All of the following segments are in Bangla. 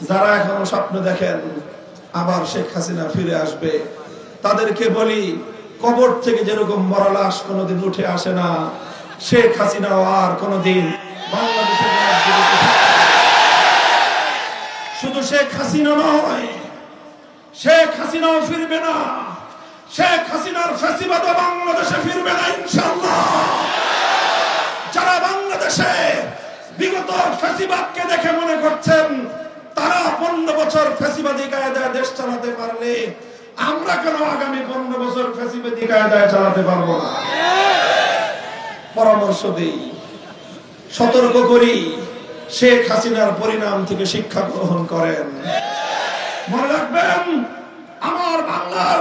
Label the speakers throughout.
Speaker 1: যারা এখনো স্বপ্ন দেখেন আবার শেখ হাসিনা ফিরে আসবে, তাদেরকে বলি, কবর থেকে যেরকম মরা লাশ কোনোদিন উঠে আসে না, শেখ হাসিনাও আর কোনোদিন বাংলাদেশে শুধু শেখ হাসিনা নয়, শেখ হাসিনাও ফিরবে না। শেখ হাসিনার ফ্যাসিবাদও বাংলাদেশে ফিরবে না ইনশাআল্লাহ। যারা বাংলাদেশে বিগত ফ্যাসিবাদকে দেখে মনে করছেন তারা 15 বছর ফ্যাসিবাদী কায়দায় দেশ চালাতে পারলে আমরা কেন আগামী 15 বছর ফ্যাসিবাদী কায়দায় চালাতে পারবো না? পরামর্শ দেই, সতর্ক করি, শেখ হাসিনার পরিণাম থেকে শিক্ষা গ্রহণ করেন। মনে রাখবেন, আমার বাংলার,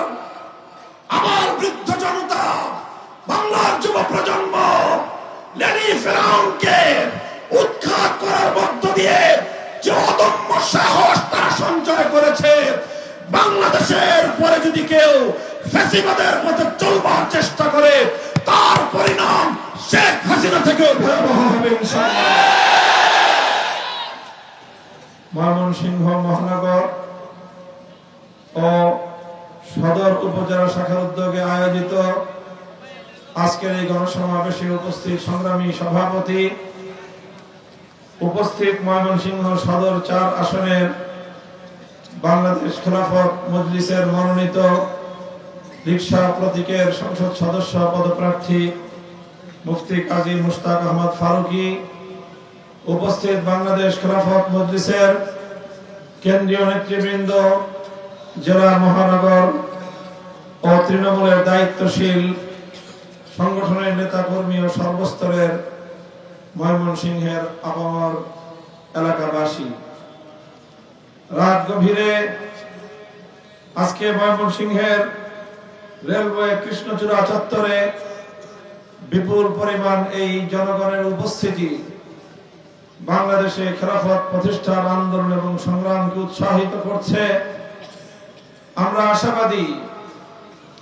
Speaker 1: আমার বৃদ্ধ জনতা, বাংলার যুব প্রজন্ম লেনি ফেরাউনকে উৎখাত করার মধ্য দিয়ে যে অদম্য সাহস তারা সঞ্চয় করেছে, বাংলাদেশের পরে যদি কেউ ফ্যাসিবাদের পথে চলবার চেষ্টা করে তার পরিণাম শেখ হাসিনা থেকেও ভয়াবহ হবে ইনশাআল্লাহ। ময়মনসিংহ মহানগর ও সদর উপজেলা শাখার উদ্যোগে আয়োজিত আজকের এই গণসমাবেশে উপস্থিত সংগ্রামী সভাপতি, উপস্থিত ময়মনসিংহ সদর 4 আসনের বাংলাদেশ খেলাফত মজলিসের মনোনীত রিকশা প্রতীকের সংসদ সদস্য পদপ্রার্থী মুফতি কাজী মুশতাক আহমদ ফারুকী, উপস্থিত বাংলাদেশ খেলাফত মজলিসের কেন্দ্রীয় নেতৃবৃন্দ, জেলা, মহানগর ও তৃণমূলের দায়িত্বশীল সংগঠনের নেতাকর্মী ও সর্বস্তরের ময়মনসিংহের আপামর এলাকাবাসী, রাত গভীরে আজকে ময়মনসিংহের রেলওয়ে কৃষ্ণচূড়া চত্বরে বিপুল পরিমাণ এই জনগণের উপস্থিতি বাংলাদেশে খেলাফত প্রতিষ্ঠার আন্দোলন এবং সংগ্রামকে উৎসাহিত করছে। আমরা আশাবাদী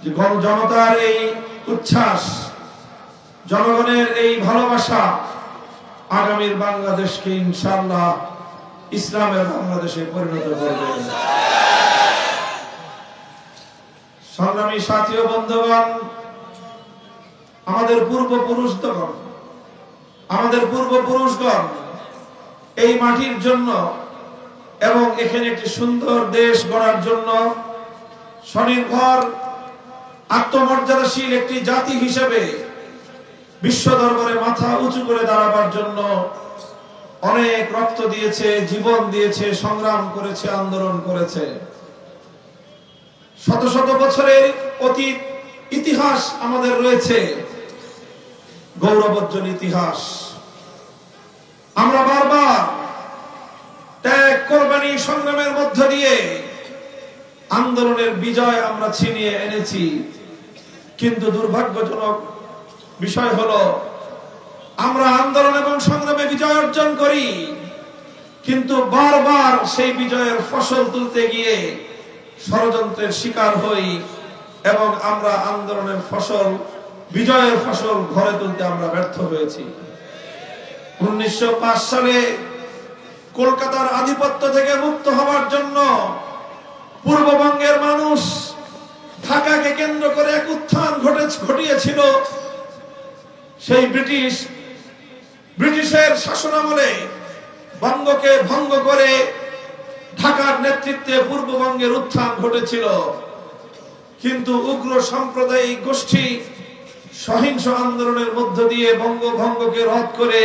Speaker 1: যে জনতার এই উচ্ছ্বাস, জনগণের এই ভালোবাসা আগামীর বাংলাদেশকে ইনশাআল্লাহ ইসলামের বাংলাদেশে পরিণত করবে। সংগ্রামী সাথী ও বন্ধুগণ, আমাদের পূর্বপুরুষগণ এই মাটির জন্য এবং এখানে একটি সুন্দর দেশ গড়ার জন্য স্বনির্ভর আত্মমর্যাদাশীল একটি জাতি হিসেবে বিশ্ব দরবারে মাথা উঁচু করে দাঁড়াবার জন্য অনেক রক্ত দিয়েছে, জীবন দিয়েছে, সংগ্রাম করেছে, আন্দোলন করেছে। শত শত বছরের অতীত ইতিহাস আমাদের রয়েছে, গৌরবোজ্জ্বল ইতিহাস। আমরা বারবার ত্যাগ, কোরবানি, সংগ্রামের মধ্য দিয়ে আন্দোলনের বিজয় আমরা ছিনিয়ে এনেছি। কিন্তু দুর্ভাগ্যজনক বিষয় হলো, আমরা আন্দোলন এবং সংগ্রামে বিজয় অর্জন করি, কিন্তু বারবার সেই বিজয়ের ফসল তুলতে গিয়ে ষড়যন্ত্রের শিকার হই এবং আমরা আন্দোলনের ফসল, বিজয়ের ফসল ঘরে তুলতে আমরা ব্যর্থ হয়েছি। 1905 সালে কলকাতার আধিপত্য থেকে মুক্ত হওয়ার জন্য পূর্ববঙ্গের মানুষ ঢাকাকে কেন্দ্র করে এক উত্থান ঘটিয়েছিল। সেই ব্রিটিশের শাসনামলে বঙ্গকে ভঙ্গ করে ঢাকার নেতৃত্বে পূর্ববঙ্গের উত্থান ঘটেছিল। কিন্তু উগ্র সাম্প্রদায়িক গোষ্ঠী সহিংস আন্দোলনের মধ্য দিয়ে বঙ্গভঙ্গকে রদ করে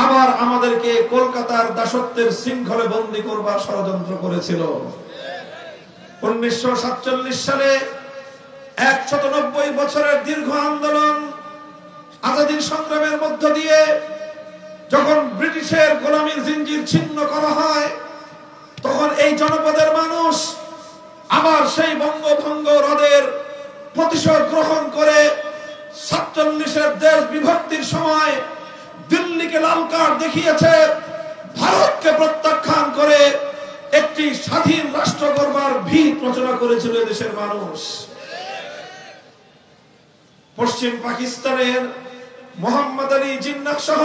Speaker 1: আবার আমাদেরকে কলকাতার দাসত্বের শৃঙ্খলে বন্দী করবার ষড়যন্ত্র করেছিল। 1947 সালে 190 বছরের দীর্ঘ আন্দোলন, আজাদী সংগ্রামের মধ্য দিয়ে যখন ব্রিটিশের গোলামীর জিঞ্জির ছিন্ন করা হয়, তখন এই জনপদের মানুষ আবার সেই বঙ্গভঙ্গ রদের প্রতিশোধ গ্রহণ করে 47-এর দেশ বিভক্তির সময় দিল্লিকে লাল কার্ড দেখিয়েছে, ভারতকে প্রত্যাখ্যান করে একটি স্বাধীন রাষ্ট্র গড়বার ভিত রচনা করেছিল দেশের মানুষ। পশ্চিম পাকিস্তানের মোহাম্মদ আলী জিন্নাহ সহ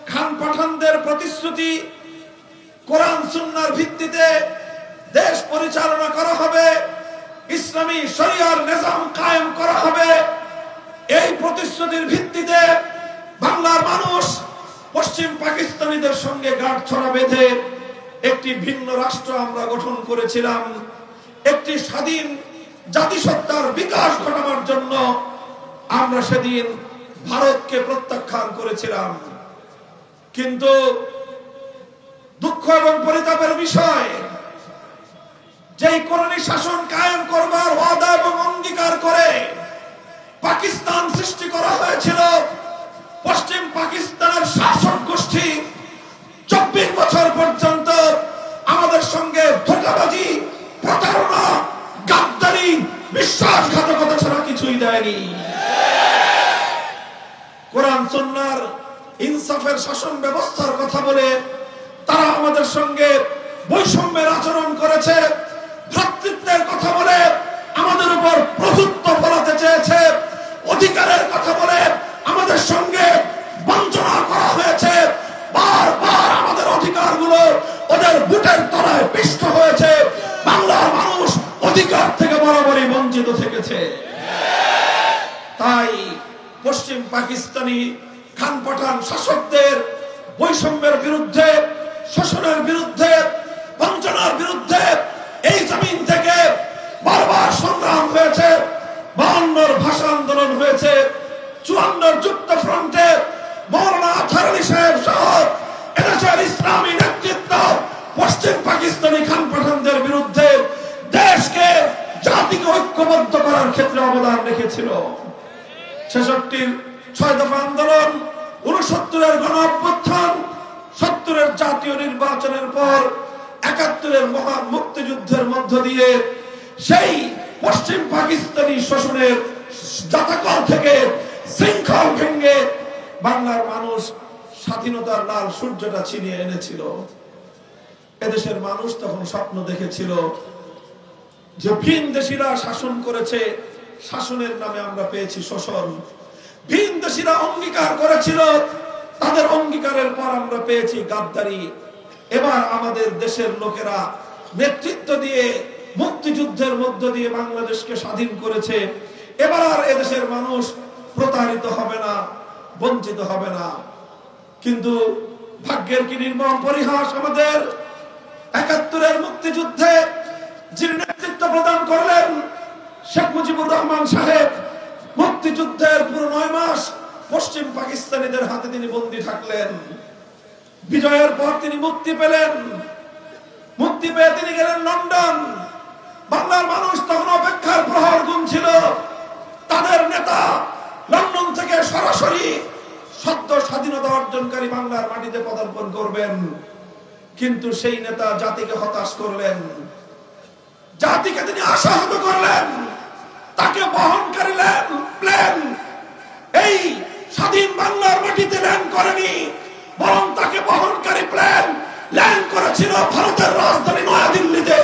Speaker 1: খান পাঠানদের প্রতিশ্রুতি কোরআন সুন্নাহর ভিত্তিতে দেশ পরিচালনা করা হবে, ইসলামী শরিয়ার নিজাম কায়েম করা হবে। এই প্রতিশ্রুতির ভিত্তিতে বাংলার মানুষ পশ্চিম পাকিস্তানিদের সঙ্গে গাঁটছড়া বেঁধে একটি ভিন্ন রাষ্ট্র আমরা গঠন করেছিলাম। একটি স্বাধীন জাতিসত্তার বিকাশ ঘটানোর জন্য আমরা সেদিন ভারতকে প্রত্যাখ্যান করেছিলাম। কিন্তু দুঃখ এবং পরিতাপের বিষয়, যেই কোরআনী শাসন কায়েম করবার ওয়াদা এবং অঙ্গীকার করে পাকিস্তান সৃষ্টি করা হয়েছিল, পশ্চিম পাকিস্তানের শাসক গোষ্ঠী 24 বছর পর্যন্ত আমাদের সঙ্গে ধোঁকাবাজি, প্রতারণা, গাদ্দারি, বিশ্বাসঘাতকতা ছাড়া কিছুই দেয়নি। কোরআন সুন্নাহর ইনসাফের শাসন ব্যবস্থার কথা বলে তারা আমাদের সঙ্গে বৈষম্যের আচরণ করেছে, ভ্রাতৃত্বের কথা বলে আমাদের উপর প্রভুত্ব ফলাতে চেয়েছে, অধিকারের কথা বলে আমাদের সঙ্গে বঞ্চনা করা হয়েছে। বারবার আমাদের অধিকারগুলো ওদের বুটের তলায় পিষ্ট হয়েছে। বাংলার মানুষ অধিকার থেকে বরাবরই বঞ্চিত থেকেছে। তাই পশ্চিম পাকিস্তানি খান পাঠান শাসকদের বৈষম্যের বিরুদ্ধে, শোষণের বিরুদ্ধে, বঞ্চনার বিরুদ্ধে এই জমিন থেকে বারবার সংগ্রাম হয়েছে। 52 ভাষা আন্দোলন হয়েছে, 54 যুক্ত ফ্রন্টে মৌলানা আজহার আলী সাহেব সহ এদেশের ইসলামী নেতৃত্ব পশ্চিম পাকিস্তানি খান পাঠানদের বিরুদ্ধে দেশকে, জাতিকে ঐক্যবদ্ধ করার ক্ষেত্রে অবদান রেখেছিল। 66-র 6 দফা আন্দোলন, 69-এর গণ অভ্যুত্থান, 70-এর জাতীয় নির্বাচনের পর 71-এর মহান মুক্তিযুদ্ধের মধ্য দিয়ে সেই পশ্চিম পাকিস্তানি শোষণের জাতাকল থেকে শৃঙ্খল ভেঙে বাংলার মানুষ স্বাধীনতার লাল সূর্যটা ছিনিয়ে এনেছিল। এদেশের মানুষ তখন স্বপ্ন দেখেছিল যে ভিনদেশীরা শাসন করেছে, শাসনের নামে আমরা পেয়েছি শোষণ। ভিনদেশীরা অঙ্গীকার করেছিল, তাদের অঙ্গীকারের পর আমরা পেয়েছি গাদ্দারি। এবার আমাদের দেশের লোকেরা নেতৃত্ব দিয়ে মুক্তিযুদ্ধের মধ্য দিয়ে বাংলাদেশকে স্বাধীন করেছে। এবার আর এদেশের মানুষ প্রতারিত হবে না, বঞ্চিত হবে না। কিন্তু ভাগ্যের কি নির্মম পরিহাস, আমাদের 71-এর মুক্তিযুদ্ধে যিনি নেতৃত্ব প্রদান করলেন শেখ মুজিবুর রহমান সাহেব, মুক্তিযুদ্ধের পুরো 9 মাস পশ্চিম পাকিস্তানিদের হাতে তিনি বন্দী থাকলেন। বিজয়ের পর তিনি মুক্তি পেলেন। মুক্তি পেয়ে তিনি গেলেন লন্ডন। বাংলার মানুষ তখন অপেক্ষার প্রহর গুনছিল, তাদের নেতা লন্ডন থেকে সরাসরি সদ্য স্বাধীনতা অর্জনকারী বাংলার মাটিতে পদার্পণ করবেন। কিন্তু সেই নেতা জাতিকে হতাশ করলেন, জাতিকে তিনি আশাহত করলেন। তাকে বহনকারী প্লেন এই স্বাধীন বাংলার মাটিতে ল্যান্ড করেনি, বরং তাকে বহনকারী প্লেন ল্যান্ড করেছিল ভারতের রাজধানী নয়াদিল্লিতে।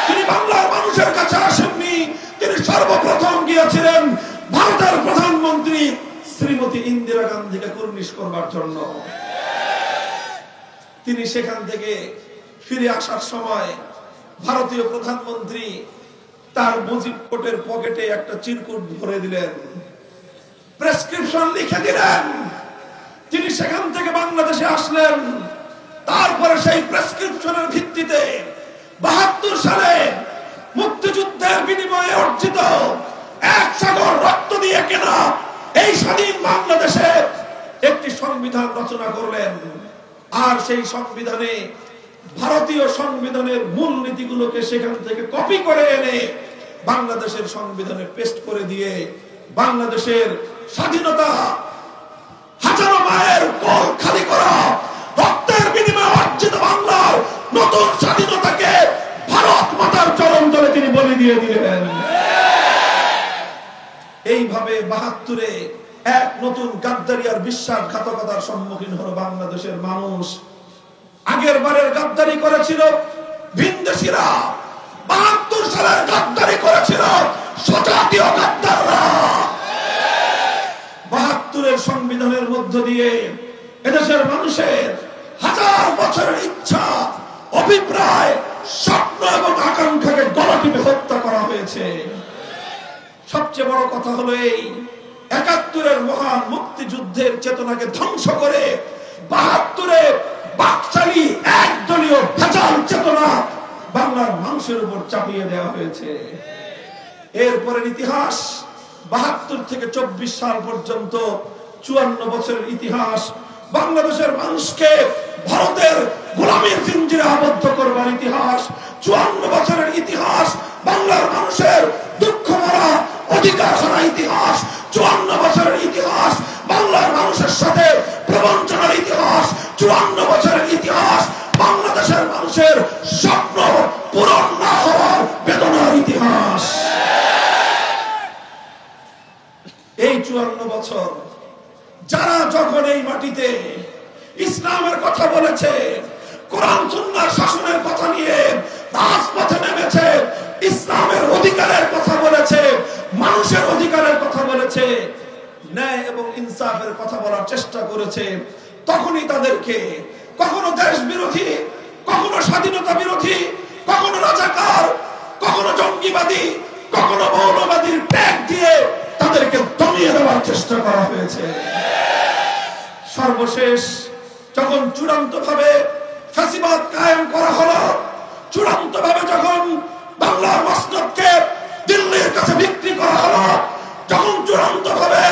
Speaker 1: তিনি বাংলার মানুষের কাছে আসেননি, তিনি সর্বপ্রথম গিয়েছিলেন ভারতের প্রধানমন্ত্রী শ্রীমতী ইন্দিরা গান্ধীকে কুর্নিশ করবার জন্য। তিনি সেখান থেকে ফিরে আসার সময় ভারতীয় প্রধানমন্ত্রী তার মুজিব কোটের পকেটে একটা চিরকুট ভরে দিলেন, প্রেসক্রিপশন লিখে দিলেন। তিনি সেখান থেকে বাংলাদেশে আসলেন। তারপরে সেই প্রেসক্রিপশনের ভিত্তিতে 72 সালে মুক্তিযুদ্ধের বিনিময়ে অর্জিত 1 সাগর রক্ত দিয়ে কেনা এই স্বাধীন বাংলাদেশে একটি সংবিধান রচনা করলেন। আর সেই সংবিধানে ভারতীয় সংবিধানের মূল নীতিগুলোকে সেখান থেকে কপি করে এনে বাংলাদেশের সংবিধানে পেস্ট করে দিয়ে বাংলাদেশের স্বাধীনতা, হাজারো মায়ের কোল খালি করা রক্তের বিনিময়ে অর্জিত বাংলার নতুন স্বাধীনতাকে ভারত মাতার চরণ তলে তিনি বলি দিয়ে দিলেন। এইভাবে 72-এ এক নতুন গাদ্দারি আর বিশ্বাসঘাতকতার সম্মুখীন হলো বাংলাদেশের মানুষ। আগের বারের গাদ্দারি করেছিল ভিনদেশীরা, 72 সালের গাদ্দারি করেছিল স্বজাতীয় গাদ্দাররা। 72-এর সংবিধানের মধ্য দিয়ে এদেশের মানুষের হাজার হাজার বছরের ইচ্ছা, অভিপ্রায়, স্বপ্ন এবং আকাঙ্ক্ষাকে গলা টিপে হত্যা করা হয়েছে। সবচেয়ে বড় কথা হলো এই ৭১-এর মহান মুক্তিযুদ্ধের চেতনাকে ধ্বংস করে ৭২-এ বাকশালী একদলীয় ভেজাল চেতনা বাংলার মানুষের উপর চাপিয়ে দেওয়া হয়েছে। এরপরের ইতিহাস ৭২ থেকে ২৪ সাল পর্যন্ত ৫৪ বছরের ইতিহাস বাংলাদেশের মানুষকে ভারতের গোলামীর জিঞ্জিরে আবদ্ধ করবার ইতিহাস। ৫৪ বছরের ইতিহাস বাংলার মানুষের দুঃখ মারা অধিকার হারা ইতিহাস। ৫৪ বছরের ইতিহাস বাংলার মানুষের সাথে প্রবঞ্চনার ইতিহাস। ৫৪ বছরের ইতিহাস বাংলাদেশের মানুষের স্বপ্ন পূরণ না হওয়ার বেদনার ইতিহাস। এই ৫৪ বছর যারা যখন এই মাটিতে ইসলামের কথা বলেছে, কোরআন সুন্নাহর শাসনের কথা নিয়ে রাজপথে নেমেছে, ইসলামের অধিকারের কথা বলেছে, মানুষের অধিকারের কথা বলেছে, ন্যায় এবং ইনসাফের কথা বলার চেষ্টা করেছে, তখনই তাদেরকে কখনো দেশ বিরোধী, কখনো স্বাধীনতা বিরোধী, কখনো রাজাকার, কখনো জঙ্গিবাদী, কখনো মৌলবাদীর ট্যাগ দিয়ে তাদেরকে দমিয়ে দেওয়ার চেষ্টা করা হয়েছে। সর্বশেষ যখন চূড়ান্ত ভাবে ফ্যাসিবাদ কায়েম করা হলো, চূড়ান্ত ভাবে যখন বাংলার মসনদকে দিল্লির কাছে বিক্রি করা হলো, যখন চূড়ান্ত ভাবে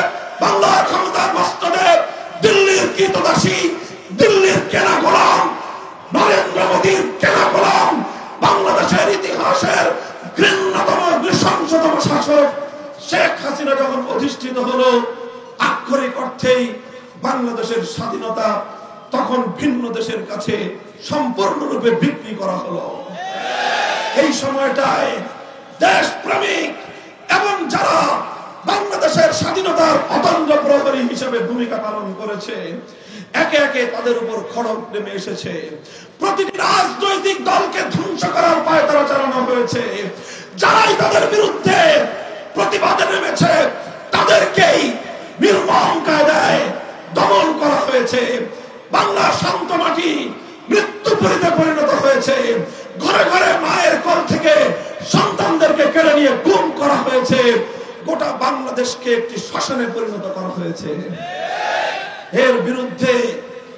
Speaker 1: বাংলার ক্ষমতার মসনদে দিল্লির কৃতদাসী, দিল্লির কেনা গোলাম, নরেন্দ্র মোদীর কেনা গোলাম, বাংলাদেশের ইতিহাসের ঘৃণ্যতম নৃশংসতম শাসক শেখ হাসিনা যখন অধিষ্ঠিত হলো, আক্ষরিক অর্থেই বাংলাদেশের স্বাধীনতা তখন ভিন্ন দেশের কাছে সম্পূর্ণরূপে বিক্রি করা হলো। এই সময়টায় দেশপ্রেমিক এবং যারা বাংলাদেশের স্বাধীনতার অতন্দ্র প্রহরী হিসেবে ভূমিকা পালন করেছে, একে একে তাদের উপর খড়গ নেমে এসেছে। প্রতিটি রাজনৈতিক দলকে ধ্বংস করার পায়তারা চালানো হয়েছে। যারাই তাদের বিরুদ্ধে প্রতিবাদে নেমেছে তাদেরকেই নির্মম কায়দায় দমন করা হয়েছে। বাংলার শান্ত মাটি মৃত্যুপুরীতে পরিণত হয়েছে। ঘরে ঘরে মায়ের কোল থেকে সন্তানদেরকে কেড়ে নিয়ে গুম করা হয়েছে। গোটা বাংলাদেশকে একটি শ্মশানে পরিণত করা হয়েছে। এর বিরুদ্ধে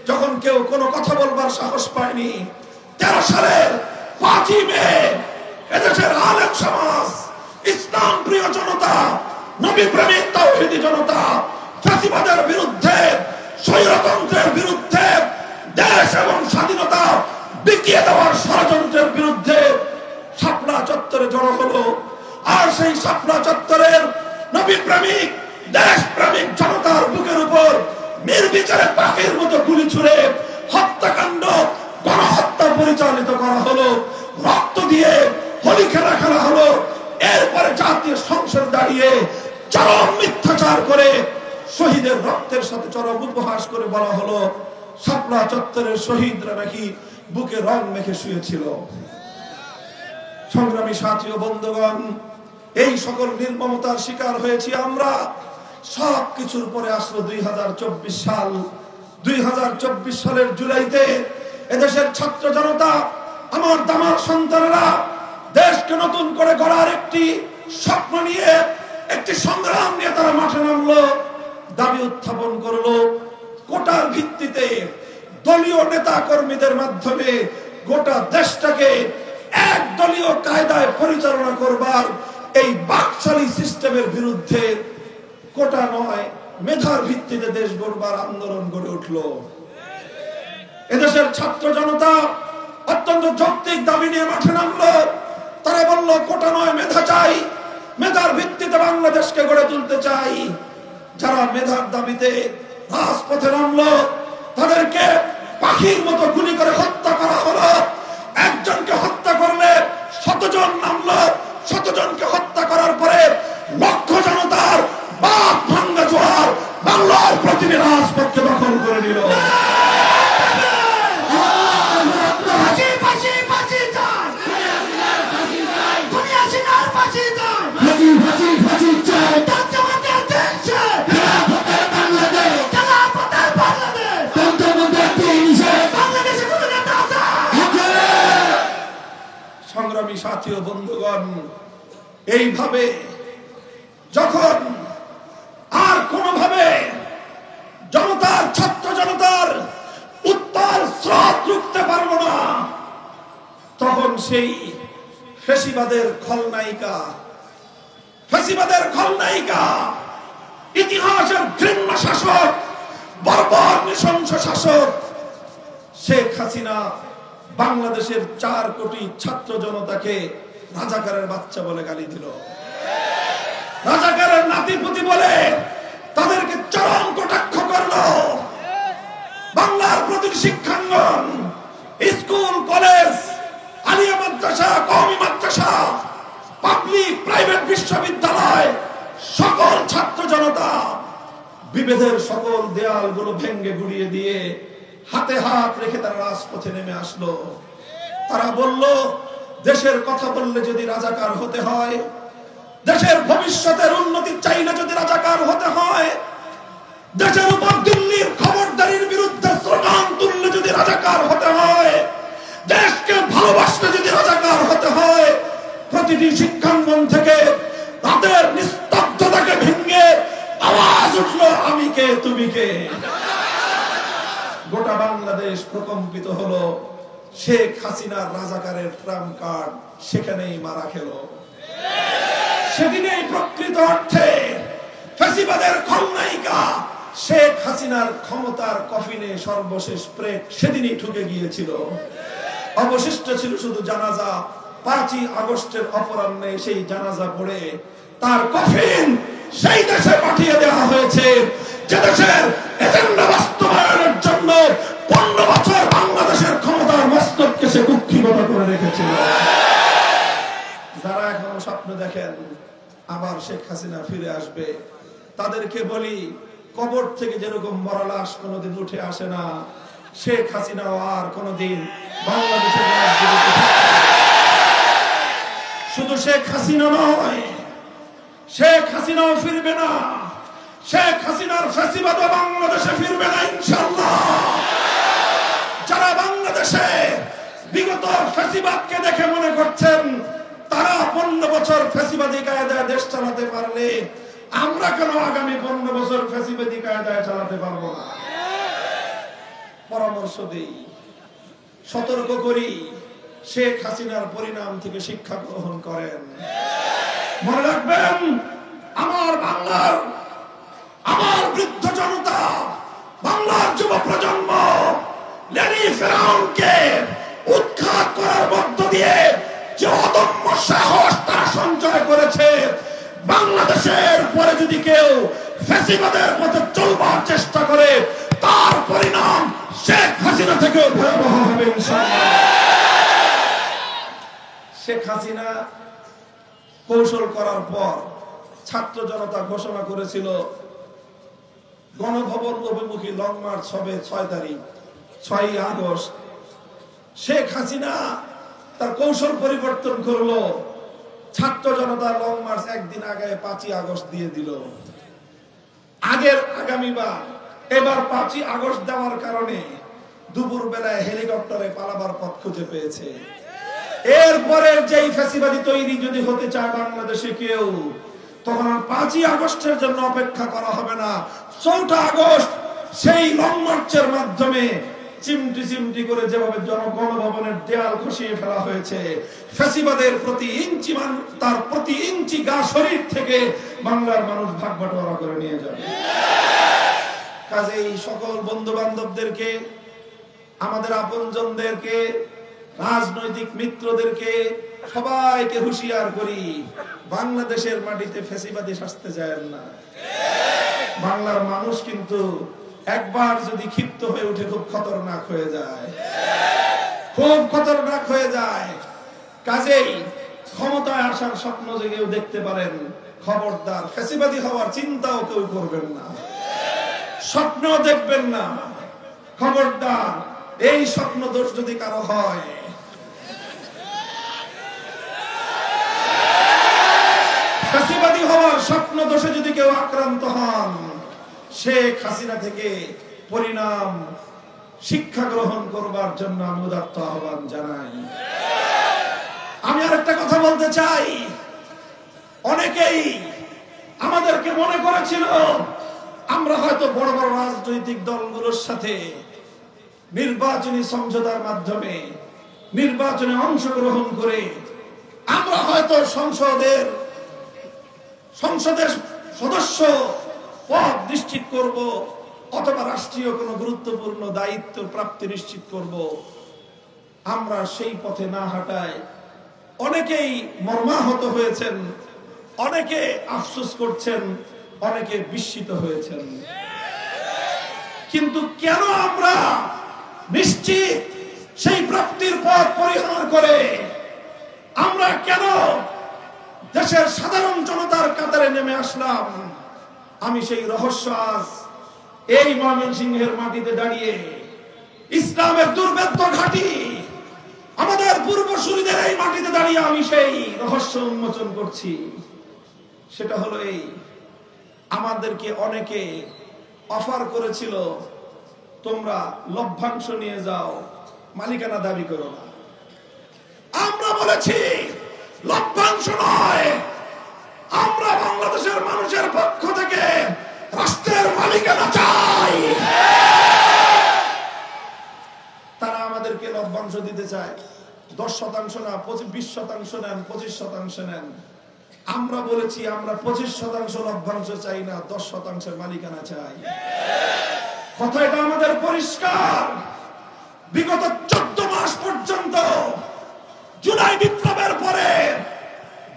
Speaker 1: যখন কেউ কোনো কথা বলবার সাহস পায়নি, 13 সালের 5ই মে এদেশের আলেম সমাজ, ইসলাম প্রিয় জনতা, নবী প্রেমিক তাওহীদি জনতা ফ্যাসিবাদের বিরুদ্ধে, স্বৈরতন্ত্রের বিরুদ্ধে, দেশ এবং স্বাধীনতা বিকিয়ে দেওয়ার ষড়যন্ত্রের বিরুদ্ধে শাপলা চত্বরে জড়ো হলো। আর সেই শাপলা চত্বরের নবী প্রেমিক, দেশ প্রেমিক জনতার বুকের উপর নির্বিচারে পাখির মতো গুলি ছুড়ে হত্যাকাণ্ড, গণহত্যা পরিচালিত করা হলো। রক্ত দিয়ে হোলি খেলা খেলা হলো। এরপরে জাতীয় সংসদ দাঁড়িয়ে চরম মিথ্যাচার করে শহীদের রক্তের সাথে চরম উপহাস করে বলা হলো শাপলা চত্বরের শহীদরা নাকি বুকে রং মেখে শুয়েছিল। সংগ্রামী সাথী ও বন্ধুগণ, এই সকল নির্মমতার শিকার হয়েছি আমরা। সব কিছুর পরে আসলো 2024 সাল। 2024 সালের জুলাইতে এদেশের ছাত্র জনতা, আমার দামার সন্তানেরা দেশকে নতুন করে গড়ার একটি স্বপ্ন নিয়ে, একটি সংগ্রাম নিয়ে তারা মাঠে নামলো, দাবি উত্থাপন করলো। কোটার ভিত্তিতে দলীয় নেতা কর্মীদের মাধ্যমে গোটা দেশটাকে একদলীয় কায়দায় পরিচালনা করবার এই বাকশালী সিস্টেমের বিরুদ্ধে কোটা নয়, মেধার ভিত্তিতে দেশ গড়বার আন্দোলন গড়ে উঠলো। এদেশের ছাত্র জনতা অত্যন্ত যৌক্তিক দাবি নিয়ে মাঠে নামলো। তারা বলল, কোটা নয়, মেধা চাই, মেধার ভিত্তিতে বাংলাদেশকে গড়ে তুলতে চাই। যারা মেধার দাবিতে রাজপথে নামলো তাদেরকে পাখির মতো গুলি করে হত্যা করা হলো। একজনকে হত্যা করলে 100 জন নামলো। 100 জনকে হত্যা করার পরে লক্ষ জনতার বাপ ভাঙ্গা জোয়ার বাংলার প্রতিটি রাজপথকে দখল করে নিল।
Speaker 2: বাংলাদেশের
Speaker 1: সংগ্রামী সাথী ও বন্ধুগণ, এইভাবে যখন আর কোনোভাবে জনতার, ছাত্র জনতার উত্তাল স্রোত রুখতে পারবো না, তখন সেই ফ্যাসিবাদের খলনায়িকা, ইতিহাসের ঘৃণ্য শাসক, বর্বর নৃশংস শাসক শেখ হাসিনা বাংলাদেশের 4 কোটি ছাত্র জনতাকে রাজাকারের বাচ্চা বলে গালি দিল, রাজাকারের নাতিপুতি বলে তাদেরকে চরম কটাক্ষ করলো। বাংলার প্রতিটি শিক্ষাঙ্গন, স্কুল, কলেজ, আলিয়া মাদ্রাসা, কওমি মাদ্রাসা, পাবলিক প্রাইভেট বিশ্ববিদ্যালয়, সকল ছাত্র জনতা বিভেদের সকল দেয়ালগুলো ভেঙে গুড়িয়ে দিয়ে হাতে হাত রেখে তারা রাজপথে নেমে আসলো। তারা বলল, দেশের কথা বললে যদি রাজাকার হতে হয়, দেশের ভবিষ্যতের উন্নতি চাইলে যদি রাজাকার হতে হয়, দেশের উপর দিল্লির খবরদারির বিরুদ্ধে স্লোগান তুললে যদি রাজাকার হতে হয়, দেশকে ভালোবাসলে যদি রাজাকার হতে হয়, প্রতিটি শিক্ষাঙ্গন থেকে তাদের নিস্তব্ধতাকে ভেঙে আওয়াজ উঠলো, আমি কে তুমি কে। গোটা বাংলাদেশ প্রকম্পিত হলো। শেখ হাসিনার রাজাকারের ট্রাম্প কার্ড সেখানেই মারা খেল। সেদিনেই প্রকৃত অর্থে ফ্যাসিবাদের খলনায়িকা শেখ হাসিনার ক্ষমতার কফিনে সর্বশেষ প্রেত সেদিনই ঠুকে গিয়েছিল। অবশিষ্ট ছিল শুধু জানাজা। 5ই আগস্টের অপরাহ্নে সেই জানাজা পড়ে তার কফিন সেই দেশে পাঠিয়ে দেওয়া হয়েছে যে দেশের এজেন্ডা বাস্তবায়নের জন্য 15 বছর বাংলাদেশের ক্ষমতার মস্তককে সে কুক্ষিগত করে রেখেছিল। যারা এখনো স্বপ্ন দেখেন আবার শেখ হাসিনা ফিরে আসবে, তাদেরকে বলি, কবর থেকে যেরকম মরা লাশ কোনোদিন উঠে আসে না, শেখ হাসিনাও আর কোনোদিন বাংলাদেশের রাজনীতিতে শুধু শেখ হাসিনা নয়, শেখ হাসিনাও ফিরবে না। শেখ হাসিনার ফ্যাসিবাদ বাংলাদেশে ফিরবে না ইনশাআল্লাহ। যারা বাংলাদেশে বিগত ফ্যাসিবাদকে দেখে মনে করছেন তারা 15 বছর ফ্যাসিবাদী কায়দায় দেশ চালাতে পারলে আমরা কেন আগামী 15 বছর ফ্যাসিবাদী কায়দায় চালাতে পারবো না? পরামর্শ দেই, সতর্ক করি, শেখ হাসিনার পরিণাম থেকে শিক্ষা গ্রহণ করেন। মনে রাখবেন, আমার বাংলার, আমার বৃদ্ধ জনতা, বাংলার যুব প্রজন্ম লেনি ফেরাউনকে উৎখাত করার মধ্য দিয়ে যে অদম্য সাহস তারা সঞ্চয় করেছে, বাংলাদেশের পরে যদি কেউ ফ্যাসিবাদের পথে চলবার চেষ্টা করে তার পরিণাম শেখ হাসিনা থেকেও ভয়াবহ হবে ইনশাআল্লাহ। শেখ হাসিনা কৌশল করার পর ছাত্র জনতা ঘোষণা করেছিল গণভবন অভিমুখী লং মার্চ হবে 6 তারিখ, 6ই আগস্ট। শেখ হাসিনা তার কৌশল পরিবর্তন করলো, ছাত্র জনতা লং মার্চ একদিন আগে 5ই আগস্ট দিয়ে দিল। আগের আগামীবার এবার 5ই আগস্ট দেওয়ার কারণে দুপুর বেলায় হেলিকপ্টারে পালাবার পথ খুঁজে পেয়েছে। এরপরে যেই ফ্যাসিবাদী তৈরি যদি হতে চায় বাংলাদেশে কেউ, তখন আর 5ই আগস্টের জন্য অপেক্ষা করা হবে না। 4ঠা আগস্ট সেই লং মার্চের মাধ্যমে চিমটি চিমটি করে যেভাবে গণভবনের দেয়াল খসিয়ে ফেলা হয়েছে, ফ্যাসিবাদের প্রতি ইঞ্চি গা শরীর থেকে বাংলার মানুষ ভাগ বাটোয়ারা করে নিয়ে যাবে। কাজেই সকল বন্ধু বান্ধবদেরকে, আমাদের আপনজনদেরকে, রাজনৈতিক মিত্রদেরকে সবাইকে হুঁশিয়ার করি, বাংলাদেশের মাটিতে ফ্যাসিবাদী শাসতে যায় না। বাংলার মানুষ কিন্তু একবার যদি ক্ষিপ্ত হয়ে উঠে খুব খতরনাক হয়ে যায়, খুব খতরনাক হয়ে যায়। কাজেই ক্ষমতায় আসার স্বপ্ন যে কেউ দেখতে পারেন, খবরদার ফ্যাসিবাদী হওয়ার চিন্তাও কেউ করবেন না, স্বপ্ন দেখবেন না। খবরদার, এই স্বপ্ন দোষ যদি কারো হয়, ফ্যাসিবাদী হওয়ার স্বপ্ন দোষে যদি কেউ আক্রান্ত হন, শেখ হাসিনা থেকে পরিণাম শিক্ষা গ্রহণ করবার জন্য আমি উদাত্ত আহ্বান জানাই। আমি আরেকটা কথা বলতে চাই, অনেকেই আমাদেরকে মনে করেছিল আমরা হয়তো বড় বড় রাজনৈতিক দলগুলোর সাথে নির্বাচনী সমঝোতার মাধ্যমে নির্বাচনে অংশগ্রহণ করে আমরা হয়তো সংসদের সদস্য পদ নিশ্চিত করব অথবা রাষ্ট্রীয় কোনো গুরুত্বপূর্ণ দায়িত্ব প্রাপ্তি নিশ্চিত করব। আমরা সেই পথে না হাঁটায় অনেকেই মর্মাহত হয়েছেন, অনেকে আফসোস করছেন, অনেকে বিস্মিত হয়েছেন। কিন্তু কেন আমরা নিশ্চিত সেই প্রাপ্তির পথ পরিহার করে আমরা কেন দেশের সাধারণ জনতার কাতারে নেমে আসলাম? আমি সেই রহস্য আজ এই ময়মনসিংহের মাটিতে দাঁড়িয়ে, ইসলামের দুর্ভেদ্য ঘাঁটি আমাদের পূর্বসূরীদের এই মাটিতে দাঁড়িয়ে আমি সেই রহস্য উন্মোচন করছি। সেটা হলো এই, আমাদেরকে অনেকে অফার করেছিল তোমরা লভ্যাংশ নিয়ে যাও, মালিকানা দাবি করো না। আমরা বলেছি লভ্যাংশ নয়, আমরা বাংলাদেশের মানুষের পক্ষ থেকে রাষ্ট্রের মালিকানা চাই। তারা আমাদেরকে লভ্যাংশ দিতে চায়, 10% না 20% নেন, 25% নেন। আমরা বলেছি আমরা 25% লভ্যাংশ চাই না, 10% মালিকানা চাই। কথা এটা আমাদের পরিষ্কার। বিগত 14 মাস পর্যন্ত জুলাই বিপ্লবের পরে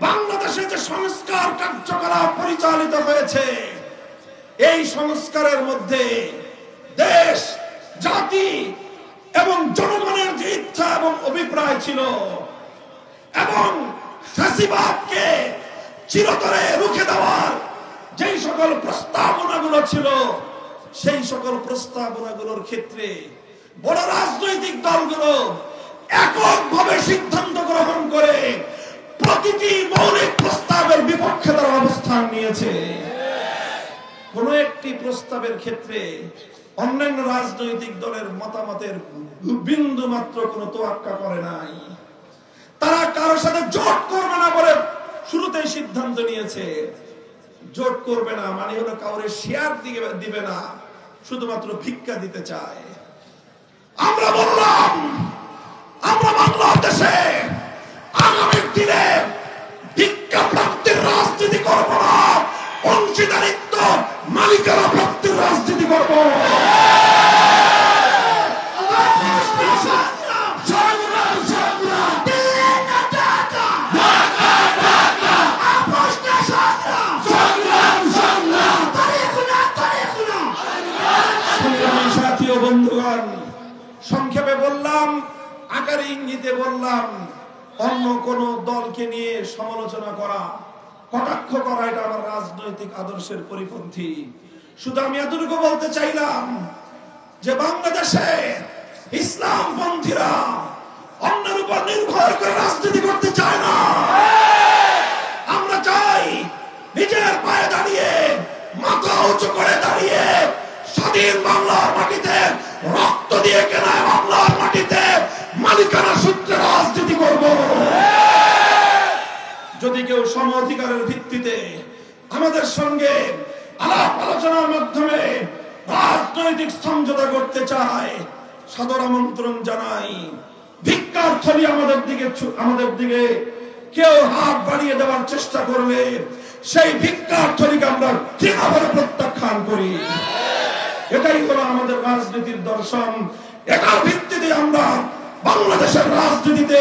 Speaker 1: বাংলাদেশে যে সংস্কার কার্যকলাপ পরিচালিত হয়েছে, এই সংস্কারের মধ্যে দেশ, জাতি এবং জনগণের যে ইচ্ছা এবং অভিপ্রায় ছিল এবং ফ্যাসিবাদকে চিরতরে রুখে দেওয়ার যেই সকল প্রস্তাবনাগুলো ছিল, সেই সকল প্রস্তাবনাগুলোর ক্ষেত্রে বড় রাজনৈতিক দলগুলো এককভাবে সিদ্ধান্ত গ্রহণ করে প্রতিটি মৌলিক প্রস্তাবের বিপক্ষে তারা অবস্থান নিয়েছে। কোন একটি প্রস্তাবের ক্ষেত্রে অন্যান্য রাজনৈতিক দলের মতামতের বিন্দু মাত্র কোনো তোয়াক্কা করে নাই। তারা কারোর সাথে জোট করবে না বলে শুরুতেই সিদ্ধান্ত নিয়েছে। জোট করবে না মানে হলো কাউরে শেয়ার দিবে না, শুধুমাত্র ভিক্ষা দিতে চায়। আমরা বললাম আমরা বাংলাদেশে আগামী দিনে ভিক্ষা প্রাপ্তির রাজনীতি করব না, অংশীদারিত্ব মালিকানা প্রাপ্তির রাজনীতি করব। বন্ধুগণ, সংক্ষেপে বললাম, আকারে ইঙ্গিতে বললাম, অন্য কোন দলকে নিয়ে সমালোচনা করা, কটাক্ষ করা এটা আমার রাজনৈতিক আদর্শের পরিপন্থী। শুধু আমি এতটুকু বলতে চাইলাম যে বাংলাদেশে ইসলামপন্থীরা অন্যের উপর নির্ভর করে রাজনীতি করতে চায় না। আমরা চাই নিজের পায়ে দাঁড়িয়ে, মাথা উঁচু করে দাঁড়িয়ে স্বাধীন বাংলার মাটিতে, রক্ত দিয়ে কেনা বাংলার মাটিতে মালিকানা সূত্রে রাজনীতি করব। যদি কেউ সম অধিকারের ভিত্তিতে আমাদের সঙ্গে আলাপ আলোচনার মাধ্যমে রাজনৈতিক সমঝোতা করতে চায়, সাদর আমন্ত্রণ জানাই। ভিক্ষার থলি আমাদের দিকে কেউ হাত বাড়িয়ে দেওয়ার চেষ্টা করলে সেই ভিক্ষার থলিকে আমরা দৃঢ়ভাবে প্রত্যাখ্যান করি। এটাই হলো আমাদের রাজনীতির দর্শন। এটার ভিত্তিতে আমরা বাংলাদেশের রাজনীতিতে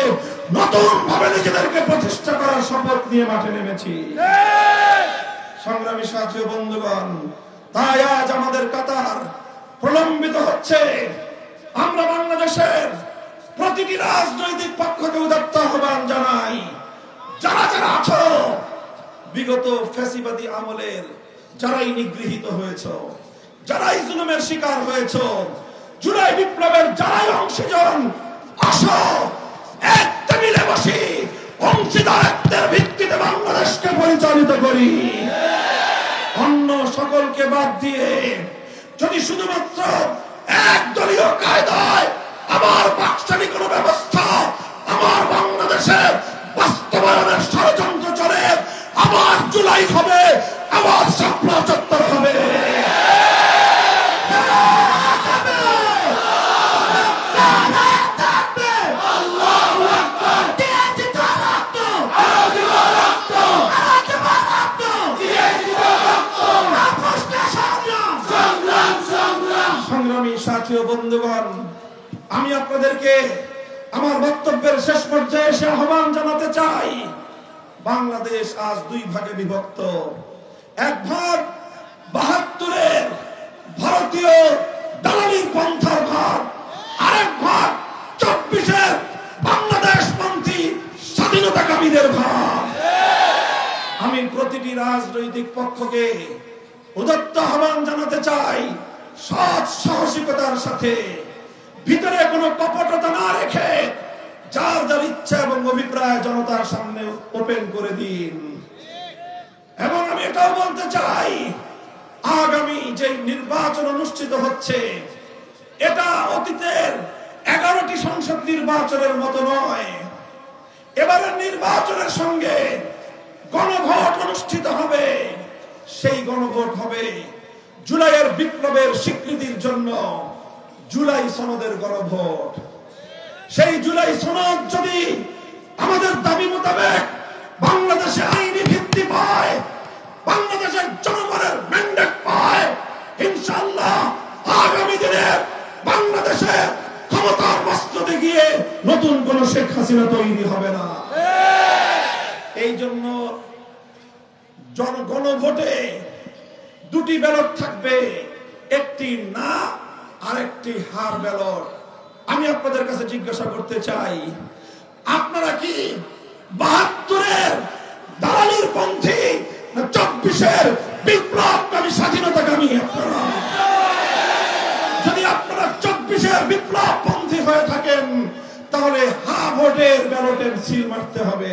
Speaker 1: নতুন ভাবে নিজেদেরকে প্রতিষ্ঠা করার শপথ নিয়ে মাঠে নেমেছি। সংগ্রামী সাথী ও বন্ধুগণ, তাই আজ আমাদের কাতার প্রলম্বিত হচ্ছে। আমরা বাংলাদেশের প্রতিটি রাজনৈতিক পক্ষকে উদাত্ত আহ্বান জানাই, যারা যারা আছো, বিগত ফ্যাসিবাদী আমলের যারাই নিগৃহীত হয়েছ, যারাই জুলুমের শিকার হয়েছ, জুলাই বিপ্লবের যারাই অংশীজন, আসো এক টেবিলে বসি অংশীদারত্বের ভিত্তিতে বাংলাদেশকে পরিচালিত করি। অন্য সকলকে বাদ দিয়ে যদি শুধুমাত্র একদলীয় কায়দায় আমার বাকশালী কোন ব্যবস্থা আমার বাংলাদেশের জুলাই হবে, আবার শাপলা চত্বর হবে। সংগ্রামী সাথী ও বন্ধুগণ, আমি আপনাদেরকে আমার বক্তব্যের শেষ পর্যায়ে এসে আহ্বান জানাতে চাই। বাংলাদেশ আজ দুই ভাগে বিভক্ত। এক ভাগ ৭২-এর ভারতীয় দালালির পন্থার ভাগ, আরেক ভাগ ২৪-এর বাংলাদেশপন্থী স্বাধীনতাকামীদের ভাগ। আমি প্রতিটি রাজনৈতিক পক্ষকে উদাত্ত আহ্বান জানাতে চাই, সৎ সাহসিকতার সাথে, ভিতরে কোনো কপটতা না রেখে যার যার ইচ্ছা এবং অভিপ্রায় জনতার সামনে ওপেন করে দিন। এবং আমি এটাও বলতে চাই, আগামী যে নির্বাচন অনুষ্ঠিত হচ্ছে, এটা অতীতের 11টি সংসদ নির্বাচনের মতো নয়। এবারের নির্বাচনের সঙ্গে গণভোট অনুষ্ঠিত হবে। সেই গণভোট হবে জুলাইয়ের বিপ্লবের স্বীকৃতির জন্য জুলাই সনদের গণভোট। সেই জুলাই সনদ যদি আমাদের দাবি মোতাবেক বাংলাদেশে আইনি ভিত্তি পায়, বাংলাদেশের জনগণের ম্যান্ডেট পায়, ইনশাআল্লাহ আগামী দিনে বাংলাদেশে ক্ষমতার মস্তদে গিয়ে নতুন কোন শেখ হাসিনা তৈরি হবে না। এই জন্য গণভোটে দুটি ব্যালট থাকবে, একটি না আর একটি হার ব্যালট। আমি আপনাদের কাছে জিজ্ঞাসা করতে চাই, আপনারা কি ৭২-এর দালালির পন্থী না ২৪-এর বিপ্লবকামী স্বাধীনতাকামী? আপনারা যদি আপনারা ২৪-এর বিপ্লব পন্থী হয়ে থাকেন, তাহলে হা ভোটের ব্যালটের সিল মারতে হবে।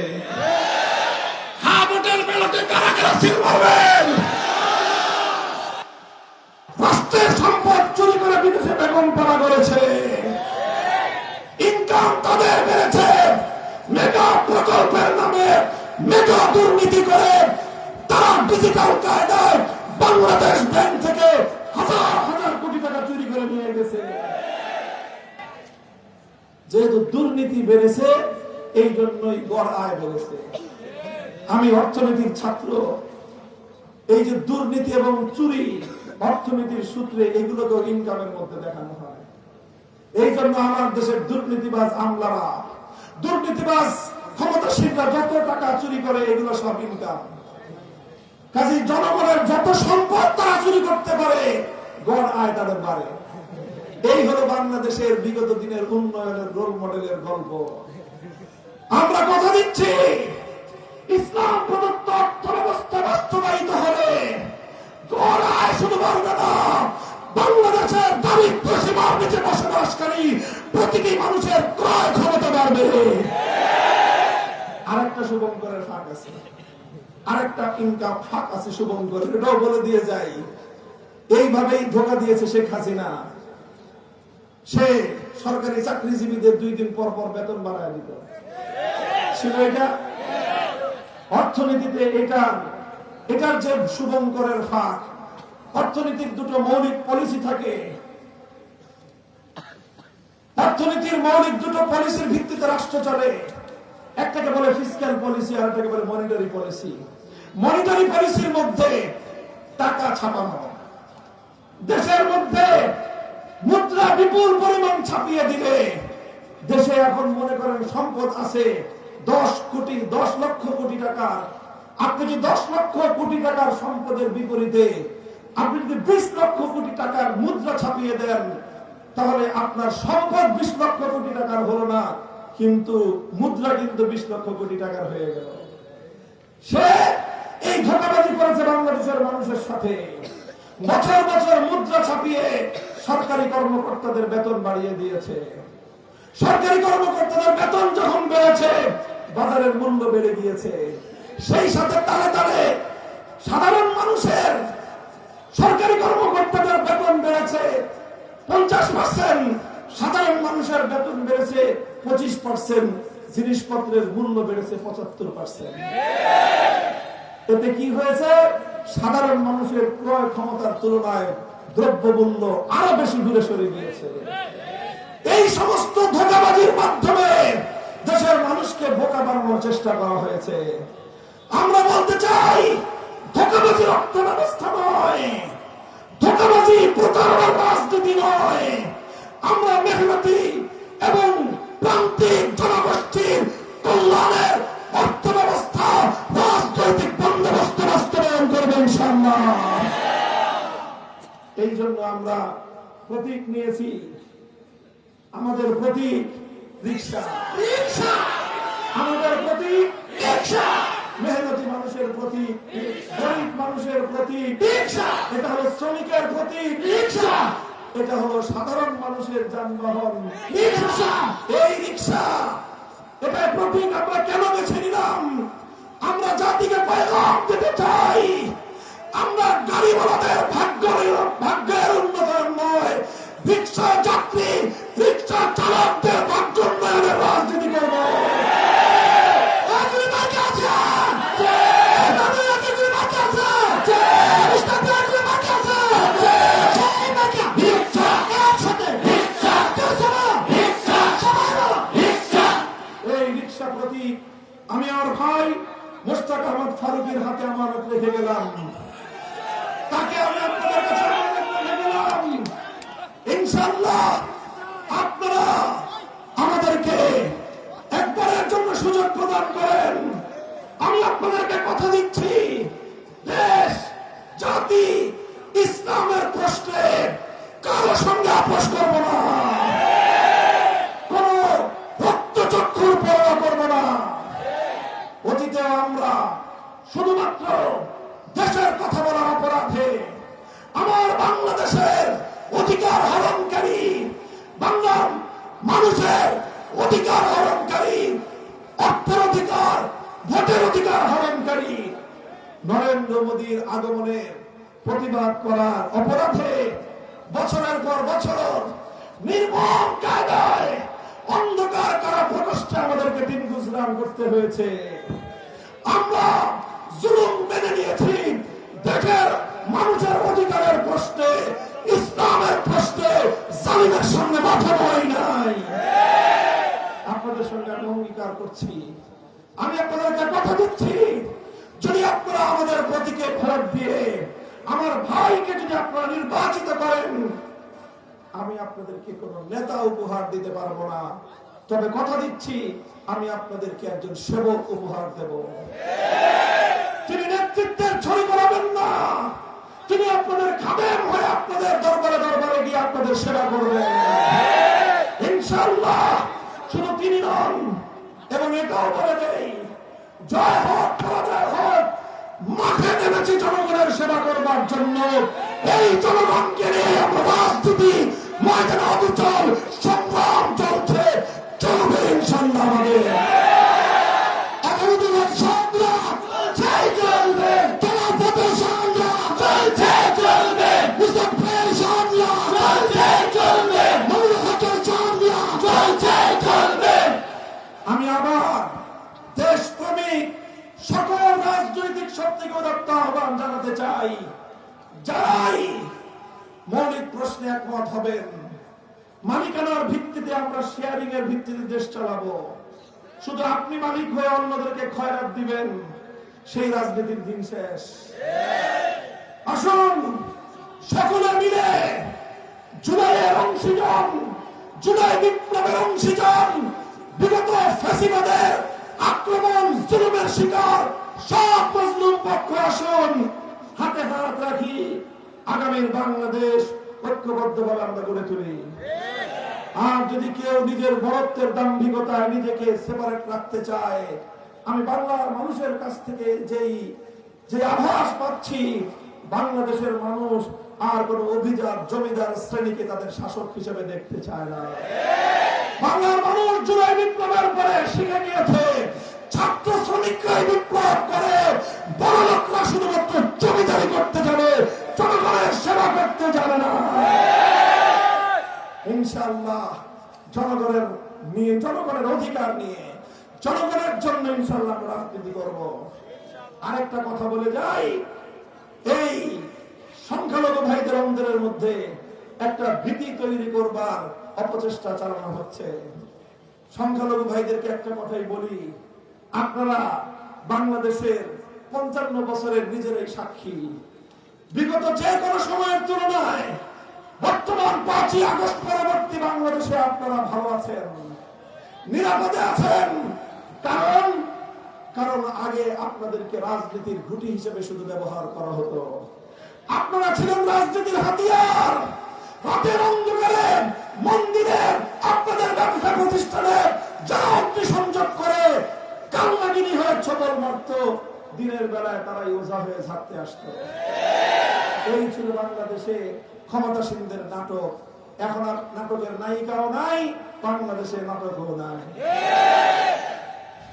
Speaker 1: হা ভোটের ব্যালটে কারা কারা সিল মারবেন? রাষ্ট্রের সম্পদ চুরি করে বিদেশে বেগম পাড়া করেছে, ইনকাম তাদের বেড়েছে, মেগা প্রকল্পের নামে মেগা দুর্নীতি করে তারা ডিজিটাল কায়দায় বাংলাদেশ ব্যাংক থেকে হাজার হাজার কোটি টাকা চুরি করে নিয়ে গেছে। যেহেতু দুর্নীতি বেড়েছে, এই জন্যই গড় আয় বেড়েছে। আমি অর্থনীতির ছাত্র, এই যে দুর্নীতি এবং চুরি অর্থনীতির সূত্রে, এগুলোকে ইনকামের মধ্যে দেখানো হয়। এই জন্য আমার দেশের দুর্নীতিবাজ আমলারা, দুর্নীতিবাজ ক্ষমতাসীনরা যত টাকা চুরি করে, এগুলো সব ইনকাম। কাজে জনগণের যত সম্পদ তারা চুরি করতে পারে, গড় আয় তাদের বাড়ে। এই হলো বাংলাদেশের বিগত দিনের উন্নয়নের রোল মডেলের গল্প। আমরা কথা দিচ্ছি, ইসলাম প্রদত্ত অর্থ ব্যবস্থা বাস্তবায়িত হলে গড় আয় শুধু বাড়বে না, বাংলাদেশের দারিদ্র সীমার নিচে বসবাসকারী প্রতিটি মানুষের ক্রয় ক্ষমতা বাড়বে। আরেকটা শুভঙ্করের ফাঁক আছে, আরেকটা ইনকাম ফাঁক আছে শুভঙ্করের, এটাও বলে দিয়ে যাই। এইভাবেই ধোঁকা দিয়েছে শেখ হাসিনা। সে সরকারি চাকরিজীবীদের 2 দিন পর পর বেতন বাড়ায় দিত, ছিল এটা অর্থনীতিতে। এটার যে শুভঙ্করের ফাঁক, অর্থনীতির দুটো মৌলিক পলিসি থাকে। অর্থনীতির মৌলিক দুটো পলিসির ভিত্তিতে রাষ্ট্র চলে। একটাকে বলে ফিসক্যাল পলিসি, আর একটাকে বলে মনিটারি পলিসি। মনিটারি পলিসির মধ্যে টাকা ছাপানো, দেশের মধ্যে মুদ্রা বিপুল পরিমাণ ছাপিয়ে দিলে দেশে এখন মনে করেন সম্পদ আছে 10 লক্ষ কোটি টাকা। আপনি যদি 10 লক্ষ কোটি টাকার সম্পদের বিপরীতে আপনি যদি 20 লক্ষ কোটি টাকার মুদ্রা ছাপিয়ে দেন, তাহলে আপনার সম্পদ 20 লক্ষ কোটি টাকার হলো না, কিন্তু মুদ্রা কিন্তু 20 লক্ষ কোটি টাকার হয়ে গেল। সে এই ধোঁকাবাজি করেছে বাংলাদেশের মানুষের সাথে। বছর বছর মুদ্রা ছাপিয়ে সরকারি কর্মকর্তাদের বেতন বাড়িয়ে দিয়েছে। সরকারি কর্মকর্তাদের বেতন যখন বেড়েছে, বাজারের মূল্য বেড়ে গিয়েছে। সেই সাথে তালে তালে সাধারণ মানুষের, সরকারি কর্মকর্তাদের বেতন বেড়েছে 50%, সাধারণ মানুষের বেতন বেড়েছে 25%, জিনিসপত্রের মূল্য বেড়েছে 75%। এতে কি হয়েছে? সাধারণ মানুষের ক্রয় ক্ষমতার তুলনায় দ্রব্যমূল্য আরো বেশি দূরে সরে গিয়েছে। এই সমস্ত ধোঁকাবাজির মাধ্যমে দেশের মানুষকে বোকা বানানোর চেষ্টা করা হয়েছে। আমরা বলতে চাই, ধোঁকাবাজি রক্ত ব্যবস্থা নয়, ধোঁকাবাজি প্রতারণার রাজনীতি নয়। আমরা মেহনতি এবং প্রান্তিক জনগোষ্ঠীর কল্যাণের অর্থ ব্যবস্থা, রাজনৈতিক বন্দোবস্ত বাস্তবায়ন করবেন ইনশাআল্লাহ। এই জন্য আমরা প্রতীক নিয়েছি। আমাদের প্রতীক রিকশা, আমাদের প্রতীক রিকশা, মেহনতি মানুষের প্রতীক, গরিব মানুষের প্রতীক রিকশা, এটা হলো শ্রমিকের প্রতীক রিকশা, এটা হলো সাধারণ মানুষের যানবাহন রিকশা। এই রিকশা, এটা প্রতীক আমরা কেন বেছে নিলাম? আমরা জাতিকে পয়গাম দিতে চাই, আমরা গাড়িওয়ালাদের ভাগ্যের উন্নয়ন নয়, রিকশা যাত্রী, রিকশা চালকদের ভাগ্য উন্নয়নের রাজনীতি করব। এই রিকশা প্রতীক আমি আমার ভাই মোস্তাক আহমদ ফারুকের হাতে আমানত রেখে গেলাম। তাকে আমি আপনাদের কাছে আমানত রেখে গেলাম। ইনশাআল্লাহ আপনারা আমাদেরকে একবারের জন্য সুযোগ প্রদান করেন। আমি আপনাদেরকে কথা দিচ্ছি, দেশ জাতি ইসলামের প্রশ্নে কারো সঙ্গে আপোষ করব না, কোন রক্তচক্ষুর পরোয়া করব না। অতীতে আমরা শুধুমাত্র দেশের কথা বলার অপরাধে আমার বাংলাদেশের অধিকার হরণকারী, বাংলার মানুষের অধিকার হরণকারী, অর্থের অধিকার, ভোটের অধিকার হরণকারী নরেন্দ্র মোদীর আগমনের প্রতিবাদ করার অপরাধে বছরের পর বছর নির্মম কায়দায় অন্ধকার কারা প্রকোষ্ঠে আমাদেরকে দিন গুজরান করতে হয়েছে। আমরা জুলুম মেনে নিয়েছি, দেশের মানুষের অধিকারের প্রশ্নে, ইসলামের প্রশ্নে জালিমের সঙ্গে মাথা নয় নাই। আপনাদের সঙ্গে আমি অঙ্গীকার করছি, আমি আপনাদেরকে কথা দিচ্ছি, যদি আপনারা আমাদের প্রতীকে ভোট দিয়ে আমার ভাইকে যদি আপনারা নির্বাচিত করেন, আমি আপনাদেরকে কোন নেতা উপহার দিতে পারবো না, তবে কথা দিচ্ছি আমি আপনাদেরকে একজন সেবক উপহার দেব। তিনি নেতৃত্বের ছড়ি করাবেন না, তিনি আপনাদের খাদেম হয়ে আপনাদের দরবারে দরবারে গিয়ে আপনাদের সেবা করবেন ইনশাআল্লাহ। শুধু তিনি নন, এবং এটাও বলে দেই, জয় হোক পরাজয় হোক, মাঠে নেমেছি জনগণের সেবা করবার জন্য। এই জনগণকে নিয়ে আমরা রাজনীতি ময়দানে অবিচল সংগ্রাম চলছে, চলবে ইনশাআল্লাহ। আমাদের আগামী দিনের সংগ্রাম চলবে, খেলাফতের সংগ্রাম চলবে, মুসলমানের সংগ্রাম চলবে, মানবতার সংগ্রাম চলবে। আমি আবার দেশপ্রেমিক সকল রাজনৈতিক শক্তিকে উদাত্ত আহ্বান জানাতে চাই, যারাই মৌলিক প্রশ্নে একমত হবেন, মালিকানার ভিত্তিতে আমরা শেয়ারিং এর ভিত্তিতে দেশ চালাবো, শুধু আপনি মালিক হয়ে অন্যদেরকে খয়রাত দিবেন, সেই রাজনীতির দিন শেষ। আসুন সকলে মিলে জুলাইয়ের অংশীজন, জুলাই বিপ্লবের অংশীজন, বিগত ফ্যাসিবাদের আক্রমণ জুলুমের শিকার সব মজলুম পক্ষ আসুন, হাতে হাত রাখি আগামীর বাংলাদেশ ঐক্যবদ্ধভাবে আমরা গড়ে তুলি। আর যদি কেউ নিজের বড়ত্বের দাম্ভিকতায় নিজেকে সেপারেট রাখতে চায়, আমি বাংলার মানুষের কাছ থেকে যে আভাস পাচ্ছি, বাংলাদেশের মানুষ আর কোন অভিজাত জমিদার শ্রেণীকে তাদের শাসক হিসেবে দেখতে চায় না। বাংলার মানুষ জুলাই বিপ্লবের পরে শিখে গিয়েছে, ছাত্র শ্রমিকরাই বিপ্লব করে, বড় লোকরা শুধুমাত্র জমিদারি করতে জানে, জনগণের সেবা করতে জানে না। ইনশাআল্লাহ জনগণের নিয়ে, জনগণের অধিকার নিয়ে, জনগণের জন্য ইনশাআল্লাহ আমরা রাজনীতি করব। আরেকটা কথা বলে যাই, এই সংখ্যালঘু ভাইদের অন্তরের মধ্যে একটা ভীতি তৈরি করবার অপচেষ্টা চালানো হচ্ছে। সংখ্যালঘু ভাইদেরকে একটা কথাই বলি, আপনারা বাংলাদেশের 55 বছরের নিজেরাই সাক্ষী। বিগত যে কোনো সময়ের তুলনায় বর্তমান 5ই আগস্ট পরবর্তী বাংলাদেশে আপনারা ভালো আছেন, নিরাপদে আছেন। কারণ আগে আপনাদেরকে রাজনীতির ঘুঁটি হিসেবে শুধু ব্যবহার করা হতো। আপনারা ছিলেন রাজনীতির হাতিয়ার। রাতের অন্ধকারে মন্দিরে, আপনাদের ব্যবসা প্রতিষ্ঠানে যারা অগ্নিসংযোগ করে কালনাগিনী হয়ে ছবল মারত, দিনের বেলায় তারাই ওঝা হয়ে ঝাড়তে আসতো। এই ছিল বাংলাদেশে ক্ষমতাসীনদের নাটক। এখন আর নাটকের নায়িকাও নাই, বাংলাদেশে নাটকও নাই।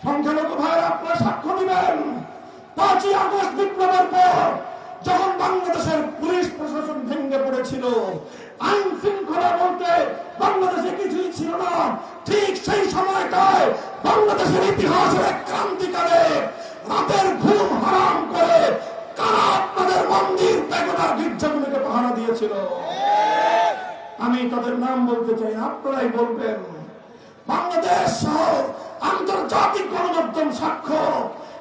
Speaker 1: সংখ্যালঘু ভাইয়েরা আপনারা সাক্ষ্য দিবেন, 5ই আগস্ট বিপ্লবের পর যখন বাংলাদেশের পুলিশ প্রশাসন ভেঙে পড়েছিল, আইন শৃঙ্খলা বলতে বাংলাদেশে কিছুই ছিল না, ঠিক সেই সময়টায় বাংলাদেশের ইতিহাসের এক ক্রান্তিকালে রাতের ঘুম হারাম করে কারা আপনাদের মন্দির, পেগোডার, গির্জাগুলোকে পাহারা দিয়েছিল? আমি তাদের নাম বলতে চাই না, আপনারাই বলবেন। বাংলাদেশ সহ আন্তর্জাতিক গণমাধ্যম সাক্ষ্য,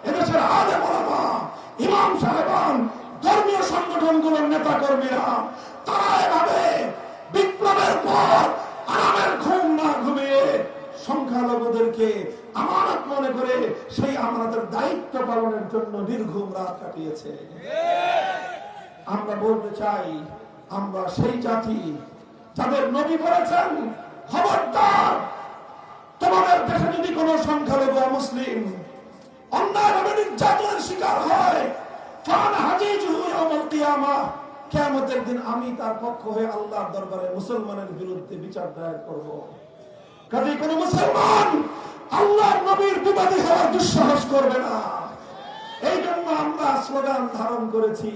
Speaker 1: এদেশের আলেম ওলামা, ইমাম সাহেবান, ধর্মীয় সংগঠনগুলোর নেতা কর্মীরা তারা এভাবে বিপ্লবের পর আরামের ঘুম না ঘুমিয়ে সংখ্যালঘুদেরকে আমানত মনে করে সেই আমানতের দায়িত্ব পালনের জন্য নির্ঘুম রাত কাটিয়েছে। আমরা বলতে চাই, আমরা সেই জাতি যাদের নবী বলেছেন, খবরদার তোমাদের দেশে যদি কোন সংখ্যালঘু মুসলিম অন্যায়ভাবে নির্যাতনের শিকার হয়, কিয়ামতের দিন আমি তার পক্ষ হয়ে আল্লাহর দরবারে মুসলমানের বিরুদ্ধে বিচার দায়ের করব। কাজে কোন মুসলমান আল্লাহর নবীর বিবাদী হওয়ার দুঃসাহস করবে না। এই জন্য আমরা স্লোগান ধারণ করেছি,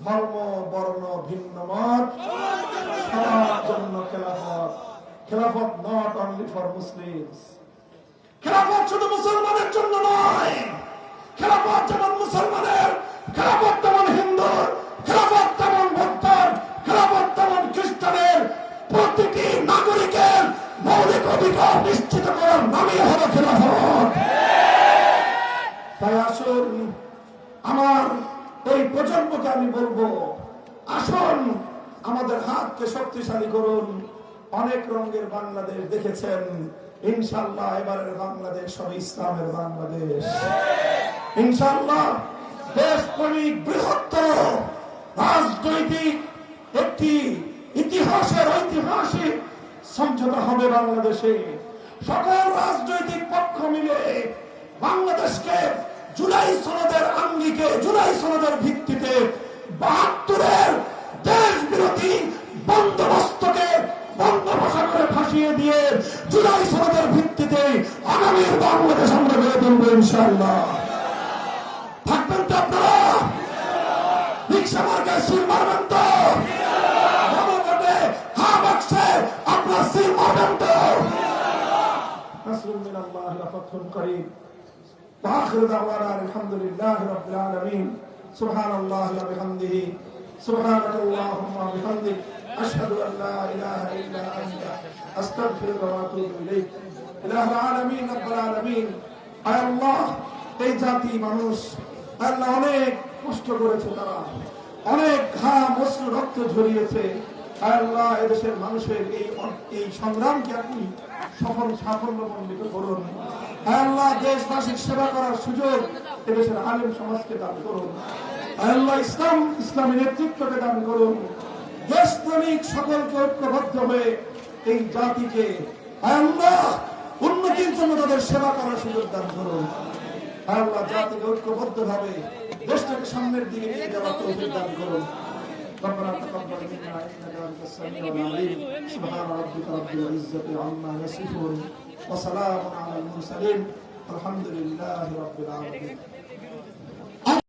Speaker 1: ধর্ম বর্ণ ভিন্ন মত সবার জন্য খেলাফত। খেলাফত নট অনলি ফর মুসলিমস। খেলাফত শুধু মুসলমানের জন্য নয়। খেলাফত যেমন মুসলমানের, খেলাফত তেমন হিন্দুর, খেলাফত তেমন বৌদ্ধের, খেলাফত তেমন খ্রিস্টানের। প্রতিটি নাগরিকের মৌলিক অধিকার নিশ্চিত করার নামই হলো খেলাফত। তাই আসুন, আমার এই প্রজন্মকে আমি বলবো, আসুন আমাদের হাতকে শক্তিশালী করুন। অনেক রঙের বাংলাদেশ দেখেছেন, ইনশাআল্লাহ এবারের বাংলাদেশ হবে ইসলামের বাংলাদেশ। ইনশাআল্লাহ দেশপ্রেমিক বৃহত্তর রাজনৈতিক একটি ইতিহাসের ঐতিহাসিক সমঝোতা হবে বাংলাদেশে। সকল রাজনৈতিক পক্ষ মিলে বাংলাদেশকে জুলাই সনদের আঙ্গিকে, জুলাই সনদের ভিত্তিতে 72-এর দেশ বিরোধী বন্দোবস্তকে বঙ্গোপসাগরে ফাঁসিয়ে দিয়ে জুলাই সনদের ভিত্তিতে আগামীর বাংলাদেশ আমরা গড়ে তুলব ইনশাআল্লাহ। থাকবেন তো আপনারা? রিক্সা মার্কায় সিল মারবেন তো? জনগণে হা বাক্সে আপনারা সিল মারবেন তো? নাসরুম মিনাল্লাহি ওয়া ফাতহুন করিম। ওয়া আখিরু দাওয়ানা আলহামদুলিল্লাহি রাব্বিল আলামিন। সুবহানাল্লাহি ওয়া বিহামদিহি, সুবহানাকাল্লাহুম্মা ওয়া বিহামদিক, আশহাদু আল লা ইলাহা ইল্লা আনতা, আস্তাগফিরুকা ওয়া আতুবু ইলাইক। ইলাহুল আলামিন, রব্বুল আলামিন, আয় আল্লাহ, এই জাতি মানুষ আল্লাহ অনেক কষ্ট করেছে, তারা অনেক ঘাম অশ্রু রক্ত ঝরিয়েছে। আল্লাহ এদেশের মানুষের এই সংগ্রামকে আপনি সাফল্যমণ্ডিত করুন। আল্লাহ দেশবাসীর সেবা করার সুযোগ এদেশের আলেম সমাজকে দান করুন। আল্লাহ ইসলামী নেতৃত্বকে দান করুন। দেশপ্রেমিক সকলকে ঐক্যবদ্ধ হয়ে এই জাতিকে আল্লাহ উন্নতির জন্য তাদের সেবা করার সুযোগ দান করুন। আল্লাহ জাতিকে ঐক্যবদ্ধ ভাবে দেশটাকে সামনের দিকে নিয়ে যাওয়ার তৌফিক দান করুন। ربنا تقبل منا انك انت السميع العليم. سبحان ربك رب العزه عما يصفون وسلام على المرسلين والحمد لله رب العالمين.